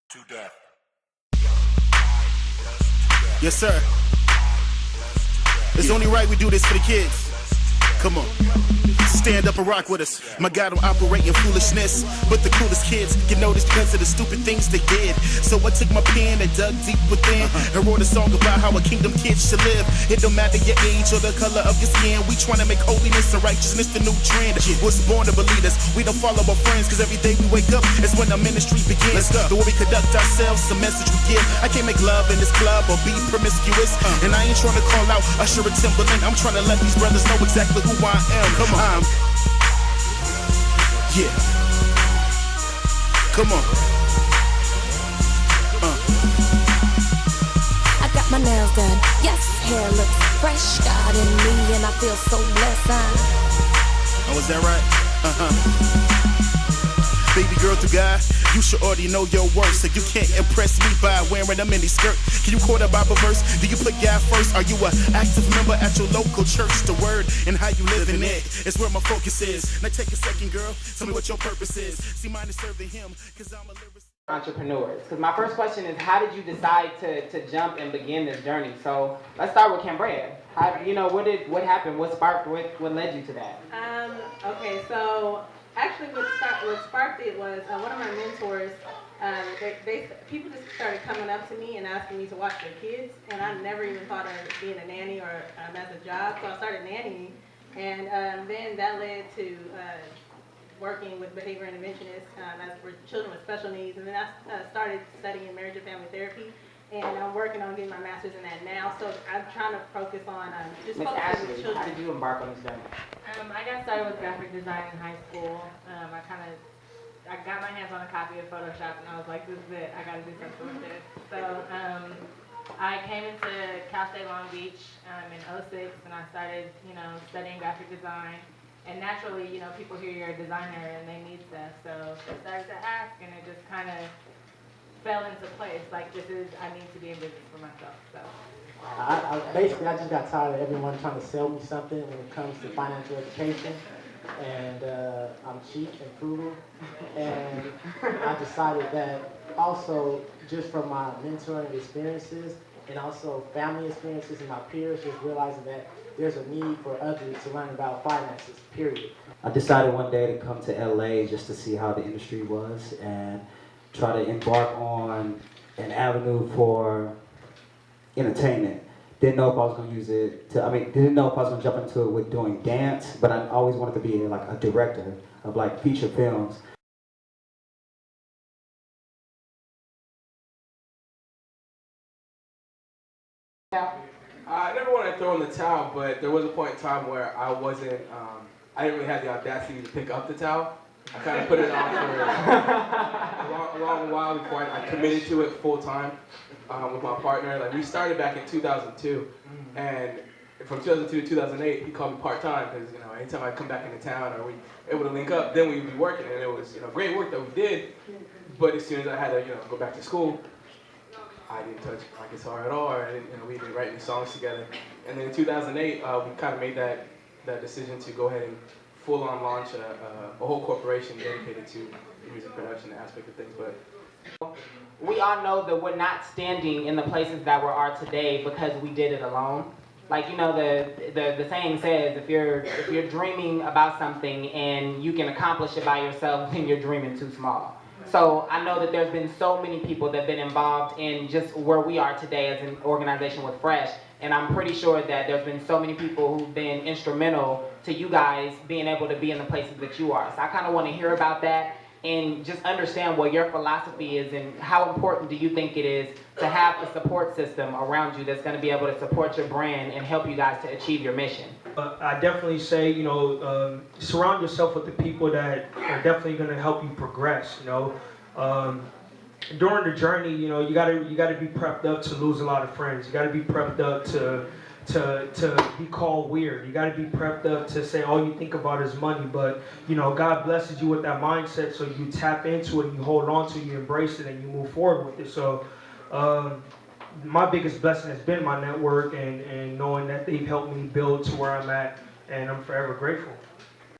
to death. Yes, sir. It's only right we do this for the kids. Come on. Stand up and rock with us. My God, I'm operating foolishness. But the coolest kids get noticed because of the stupid things they did. So I took my pen and dug deep within and wrote a song about how a kingdom kid should live. It don't matter your age or the color of your skin. We trying to make holiness and righteousness the new trend. Was born to believe us. We don't follow our friends because every day we wake up is when our ministry begins. The way we conduct ourselves, the message we give. I can't make love in this club or be promiscuous. And I ain't trying to call out Usher or Timberland. I'm trying to let these brothers know exactly who I am. Come on. Yeah. Come on. I got my nails done. Yes, hair looks fresh. God in me, and I feel so blessed. Oh, is that right? Baby girl through God, you should already know your worth. So you can't impress me by wearing a mini skirt. Can you quote a Bible verse? Do you put God first? Are you an active member at your local church? The word and how you live in it is where my focus is. Now take a second, girl. Tell me what your purpose is. See, mine is serving him, because I'm a lyricist. Entrepreneurs, because my first question is, how did you decide to jump and begin this journey? So let's start with Cambria. How, what happened? What sparked? What led you to that? Okay, so actually what sparked it was one of my mentors. People just started coming up to me and asking me to watch their kids, and I never even thought of being a nanny or as a job. So I started nannying, and then that led to working with behavior interventionists as for children with special needs, and then I started studying marriage and family therapy, and I'm working on getting my master's in that now. So I'm trying to focus on just Ms. focusing Ashley, with children. how did you embark on this journey? I got started with graphic design in high school. I got my hands on a copy of Photoshop, and I was like, this is it. I got to do something with this. So I came into Cal State Long Beach in '06, and I started, studying graphic design. And naturally, people hear you're a designer and they need stuff. So I started to ask, and it just kind of fell into place. Like, I need to be in business for myself. So. Basically, I just got tired of everyone trying to sell me something when it comes to financial education. And I'm cheap and frugal. And I decided that also, just from my mentoring experiences and also family experiences and my peers, just realizing that there's a need for others to learn about finances, period. I decided one day to come to LA just to see how the industry was and try to embark on an avenue for entertainment. Didn't know if I was going to use it didn't know if I was going to jump into it with doing dance, but I always wanted to be like a director of like feature films. I never want to throw in the towel, but there was a point in time where I wasn't, I didn't really have the audacity to pick up the towel. I kind of put it on for a long while before I committed to it full time with my partner. Like, we started back in 2002, and from 2002 to 2008, he called me part time because anytime I come back into town or we able to link up, then we'd be working, and it was great work that we did. But as soon as I had to go back to school, I didn't touch my guitar at all, or we didn't write any songs together. And then in 2008, we kind of made that decision to go ahead and full-on launch a whole corporation dedicated to the music production aspect of things. But We all know that we're not standing in the places that we are today because we did it alone. Like, the saying says, if you're dreaming about something and you can accomplish it by yourself, then you're dreaming too small. So I know that there's been so many people that have been involved in just where we are today as an organization with Fresh, and I'm pretty sure that there's been so many people who've been instrumental to you guys being able to be in the places that you are. So I kind of want to hear about that and just understand what your philosophy is and how important do you think it is to have a support system around you that's going to be able to support your brand and help you guys to achieve your mission. I definitely say, surround yourself with the people that are definitely going to help you progress. During the journey, you gotta be prepped up to lose a lot of friends. You gotta be prepped up to be called weird. You gotta be prepped up to say all you think about is money. But God blesses you with that mindset, so you tap into it, and you hold on to it, you embrace it, and you move forward with it. So. My biggest blessing has been my network and knowing that they've helped me build to where I'm at, and I'm forever grateful.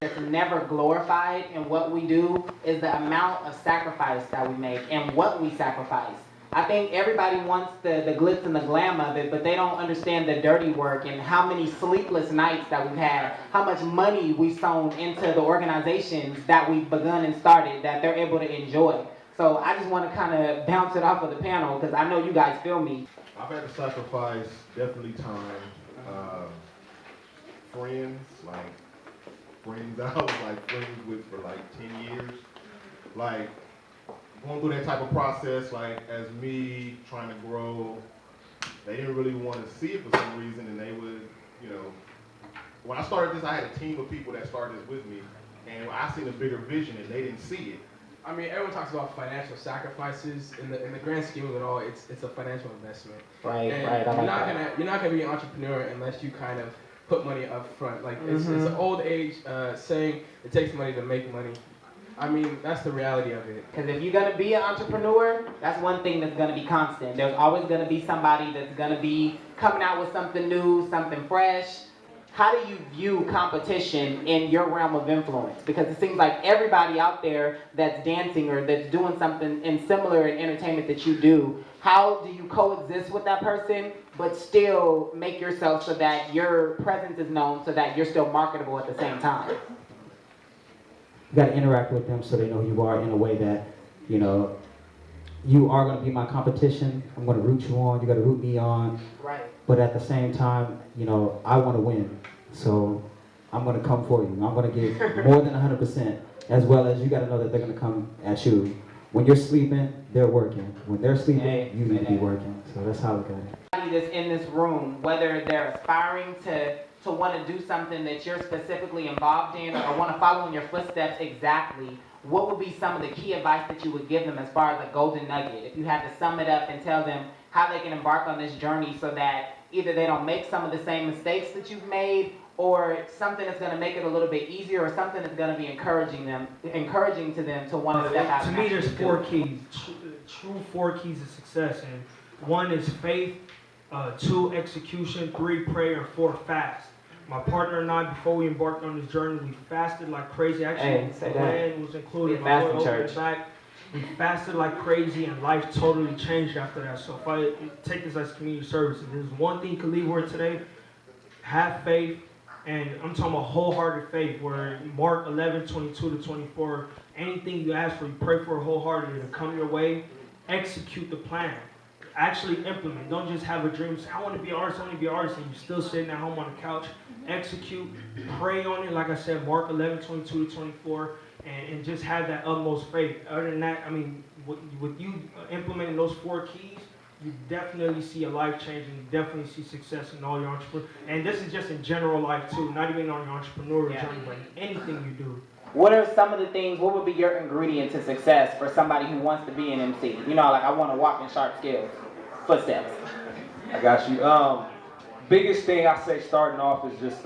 that's never glorified in what we do is the amount of sacrifice that we make and what we sacrifice. I think everybody wants the glitz and the glam of it, but they don't understand the dirty work and how many sleepless nights that we've had, how much money we've sown into the organizations that we've begun and started that they're able to enjoy. So I just want to kind of bounce it off of the panel because I know you guys feel me. I've had to sacrifice definitely time, friends I was like friends with for like 10 years, like going through that type of process, like as me trying to grow, they didn't really want to see it for some reason, and they would, you know, when I started this, I had a team of people that started this with me, and I seen a bigger vision and they didn't see it. I mean, everyone talks about financial sacrifices. In the grand scheme of it all, it's a financial investment. Right, and right. You're not gonna be an entrepreneur unless you kind of put money up front. Like it's an old age saying, it takes money to make money. I mean, that's the reality of it. Because if you're going to be an entrepreneur, that's one thing that's going to be constant. There's always going to be somebody that's going to be coming out with something new, something fresh. How do you view competition in your realm of influence? Because it seems like everybody out there that's dancing or that's doing something in similar in entertainment that you do, how do you coexist with that person but still make yourself so that your presence is known so that you're still marketable at the same time? You got to interact with them so they know who you are in a way that, you know, you are going to be my competition. I'm going to root you on. You got to root me on. Right. But at the same time, you know, I want to win. So I'm going to come for you. I'm going to give more than 100%, as well as you got to know that they're going to come at you. When you're sleeping, they're working. When they're sleeping, you need to be working. So that's how we got it. Everybody that's in this room, whether they're aspiring to want to do something that you're specifically involved in or want to follow in your footsteps exactly, what would be some of the key advice that you would give them as far as a golden nugget? If you had to sum it up and tell them how they can embark on this journey so that either they don't make some of the same mistakes that you've made or something that's going to make it a little bit easier or something that's going to be encouraging to them to want to step out. To me, there's 4 keys, true 4 keys of success. And 1 is faith, 2, execution, 3, prayer, and 4, fast. My partner and I, before we embarked on this journey, we fasted like crazy. Actually, the plan was included. We fasted like crazy, and life totally changed after that. So if I take this as community service, if there's one thing you can leave with today, have faith, and I'm talking about wholehearted faith, where Mark 11:22-24, anything you ask for, you pray for wholeheartedly to come your way, execute the plan. Actually implement. Don't just have a dream, say, I want to be an artist, and you're still sitting at home on the couch. Execute, pray on it, like I said, Mark 11:22-24, and just have that utmost faith. Other than that, I mean, with you implementing those 4 keys, you definitely see a life change, and you definitely see success in all your entrepreneur. And this is just in general life too, not even on your entrepreneurial journey, but anything you do. What are some of the things, what would be your ingredient to success for somebody who wants to be an MC? You know, like I want to walk in sharp skills, footsteps. I got you. Biggest thing I say starting off is just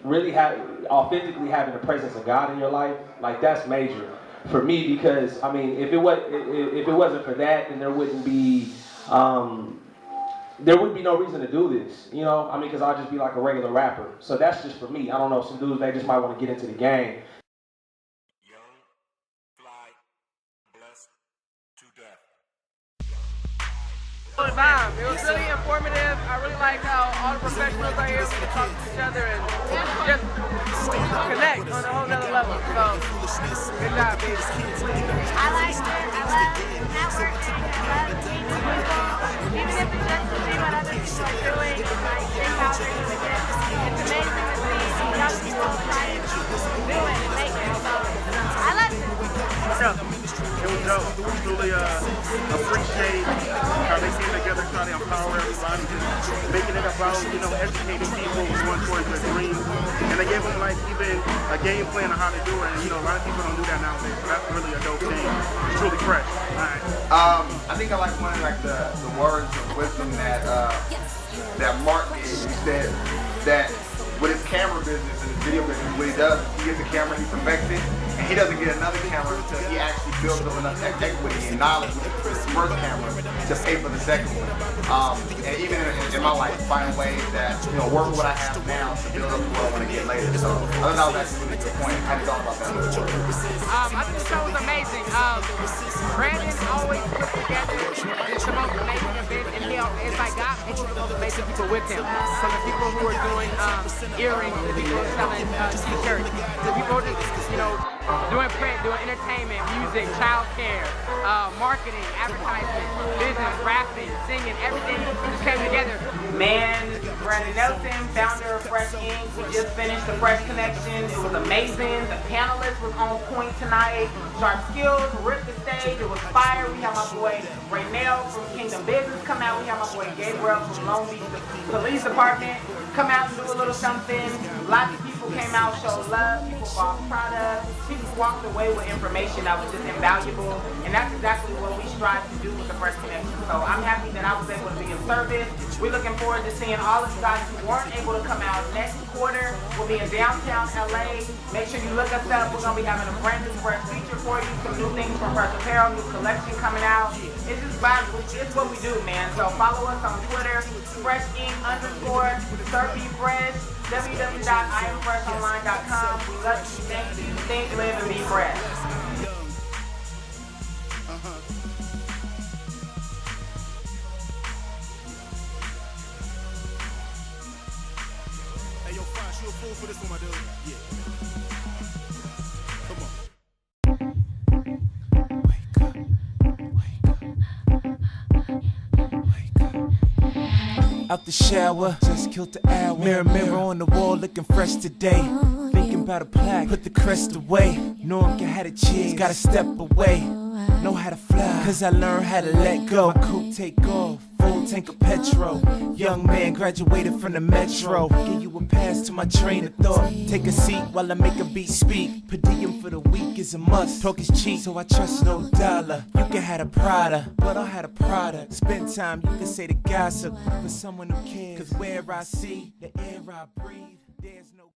really authentically having the presence of God in your life. Like that's major for me because I mean, if it wasn't for that, then there wouldn't be no reason to do this. You know, I mean, because I'll just be like a regular rapper. So that's just for me. I don't know. Some dudes they just might want to get into the game. Young, fly, blessed to death. It was really informative. I really like how all the professionals are able to talk to each other and just connect on a whole nother level. So, good job, baby. I liked it. I love networking. I love meeting people. Even if it's just to see what other people are doing and like think how they're doing it. It's amazing to see young people trying to do it and make it. So, I loved it. It was dope. We truly appreciate how they came together, trying to empower everybody, just making it about, you know, educating people going towards their dreams. And they gave them like even a game plan on how to do it. And you know, a lot of people don't do that nowadays. So that's really a dope thing. It's truly fresh. All right. I think I like one of like the words of wisdom that Mark gave. He said that with his camera business and his video business, what he does, he gets a camera, he perfects it, and he doesn't get another camera until he actually builds up enough equity and knowledge with the first camera to pay for the second one. And even in my life, find ways that, you know, work with what I have now to build up to what I want to get later. So I thought that was actually a really good point. How do you thought about that before? I think the show was amazing. Brandon always puts together the most amazing events, and it's like God picks the most amazing people with him. From the people who are doing earrings, to the people who are selling t-shirts, to the people who are, you know, doing print, doing entertainment, music, childcare, marketing, advertising, business, rapping, singing, everything just came together. Man, Brandon Nelson, founder of Fresh Ink. We just finished the Fresh Connection. It was amazing. The panelists was on point tonight. Sharp Skills ripped the stage. It was fire. We have my boy Raynell from Kingdom Business come out. We have my boy Gabriel from Long Beach Police Department come out and do a little something. Lots of people came out, showed love. People bought products. People walked away with information that was just invaluable. And that's exactly what we strive to do with the Fresh Connection. So I'm happy that I was able to be of service. We're looking forward to seeing all of you guys who weren't able to come out next quarter. We'll be in downtown LA. Make sure you look us up. We're going to be having a brand new Fresh feature for you. Some new things from Fresh Apparel, new collection coming out. It's just vibes. It's what we do, man. So follow us on Twitter, FreshInc_SirBeFresh, www.IamFreshOnline.com. We love you. Thank you. Think, live, and be fresh. Hey, yo, Flash, you a fool for this one, my dude? Yeah. Come on. Out the shower, just killed the hour. Mirror, mirror on the wall, looking fresh today. Thinking about a plaque, put the crest away. Know I can have a cheers, gotta step away. Know how to fly, cause I learned how to let go. My coupe take off, full tank of petrol. Young man graduated from the metro. Give you a pass to my train of thought. Take a seat while I make a beat speak. Per diem for the week is a must. Talk is cheap, so I trust no dollar. You can have a Prada, but I had a product. Spend time, you can say the gossip for someone who cares. Cause where I see, the air I breathe, there's no